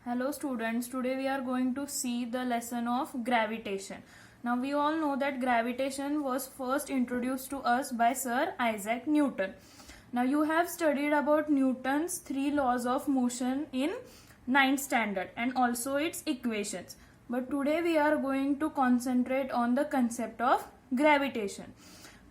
Hello students, today we are going to see the lesson of gravitation. Now we all know that gravitation was first introduced to us by Sir Isaac Newton. Now you have studied about Newton's 3 laws of motion in 9th standard and also its equations. But today we are going to concentrate on the concept of gravitation.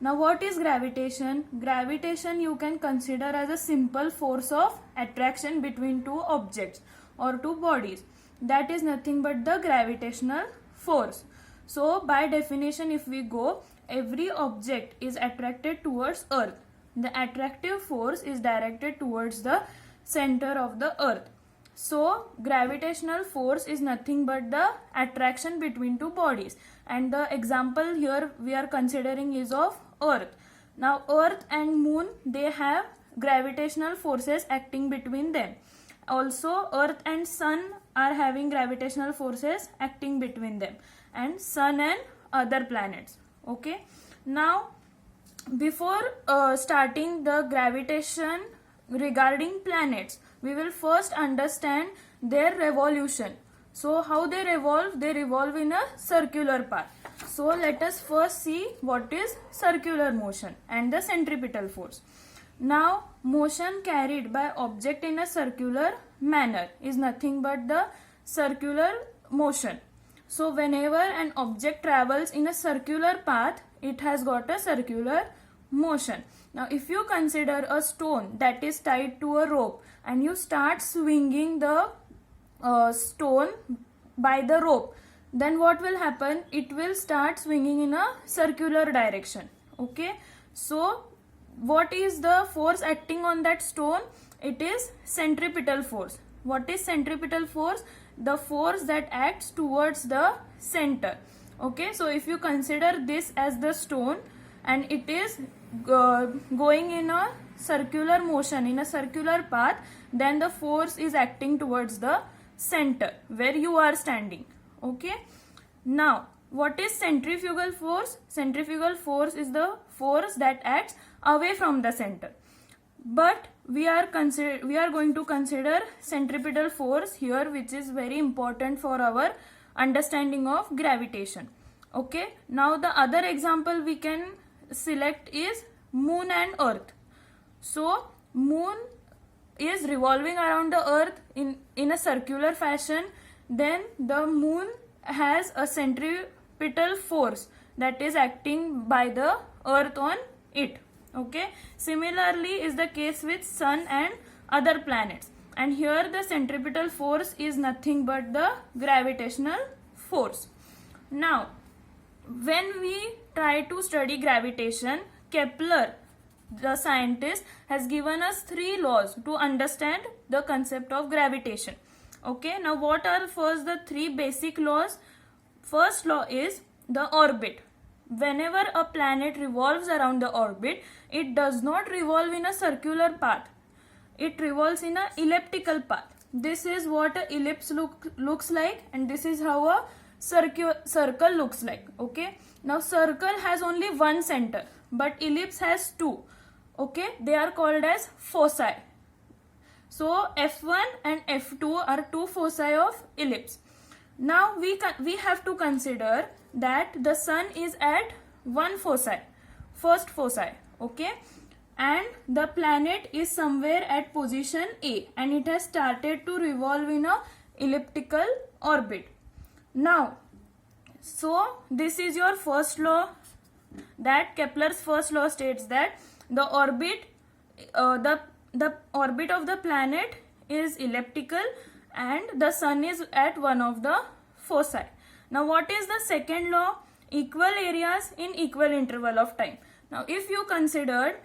Now what is gravitation? Gravitation you can consider as a simple force of attraction between two objects or two bodies. That is nothing but the gravitational force. So by definition, if we go, every object is attracted towards earth. The attractive force is directed towards the center of the earth. So gravitational force is nothing but the attraction between two bodies, and the example here we are considering is of earth. Now earth and moon, they have gravitational forces acting between them. Also earth and sun are having gravitational forces acting between them, and sun and other planets. Okay, now before starting the gravitation regarding planets, we will first understand their revolution. So how they revolve? They revolve in a circular path. So let us first see what is circular motion and the centripetal force. Now motion carried by object in a circular manner is nothing but the circular motion. So whenever an object travels in a circular path, it has got a circular motion. Now if you consider a stone that is tied to a rope and you start swinging the stone by the rope, then what will happen? It will start swinging in a circular direction. Okay, so what is the force acting on that stone? It is centripetal force. What is centripetal force? The force that acts towards the center. Okay, so if you consider this as the stone and it is going in a circular motion, in a circular path, then the force is acting towards the center where you are standing. Okay, now what is centrifugal force? Centrifugal force is the force that acts away from the center. But we are going to consider centripetal force here, which is very important for our understanding of gravitation. Okay, now the other example we can select is moon and earth. So moon is revolving around the earth in a circular fashion. Then the moon has a centripetal force that is acting by the earth on it. Okay, similarly is the case with sun and other planets, and here the centripetal force is nothing but the gravitational force. Now when we try to study gravitation, Kepler, the scientist, has given us 3 laws to understand the concept of gravitation. Okay, now what are first the 3 basic laws? First law is the orbit. Whenever a planet revolves around the orbit, it does not revolve in a circular path. It revolves in an elliptical path. This is what an ellipse looks like, and this is how a circle looks like. Okay, now circle has only one center, but ellipse has 2. Okay, they are called as foci. So F1 and F2 are 2 foci of ellipse. Now we have to consider that the sun is at one foci, first foci. Okay, and the planet is somewhere at position A, and it has started to revolve in a elliptical orbit. Now, so this is your first law, that Kepler's first law states that the orbit the orbit of the planet is elliptical and the sun is at one of the foci. Now what is the second law? Equal areas in equal interval of time. Now if you consider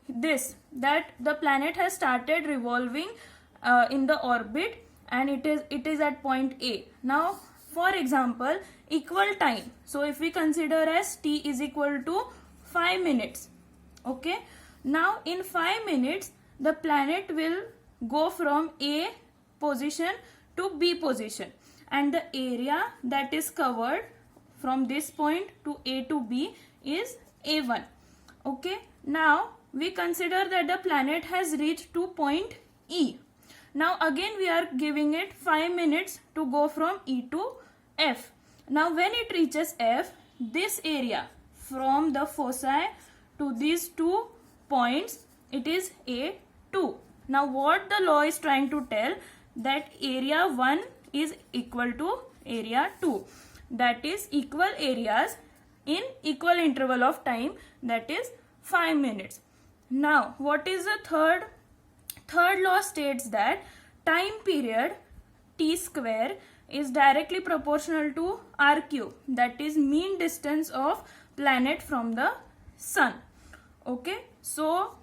this, that the planet has started revolving in the orbit and it is at point A. Now for example, equal time. So if we consider as t is equal to 5 minutes. Okay, now in 5 minutes the planet will go from A position to B position, and the area that is covered from this point to A to B is A1. Okay, now we consider that the planet has reached to point E. Now again we are giving it 5 minutes to go from E to F. Now when it reaches F, this area from the foci to these 2 points, it is A2. Now what the law is trying to tell, that area 1 is equal to area 2. That is equal areas in equal interval of time, that is 5 minutes. Now what is the third? Third law states that time period t square is directly proportional to r cube, that is mean distance of planet from the sun. Okay, so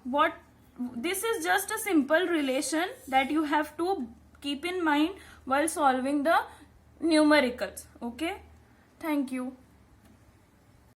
this is just a simple relation that you have to keep in mind while solving the numericals. Okay, thank you.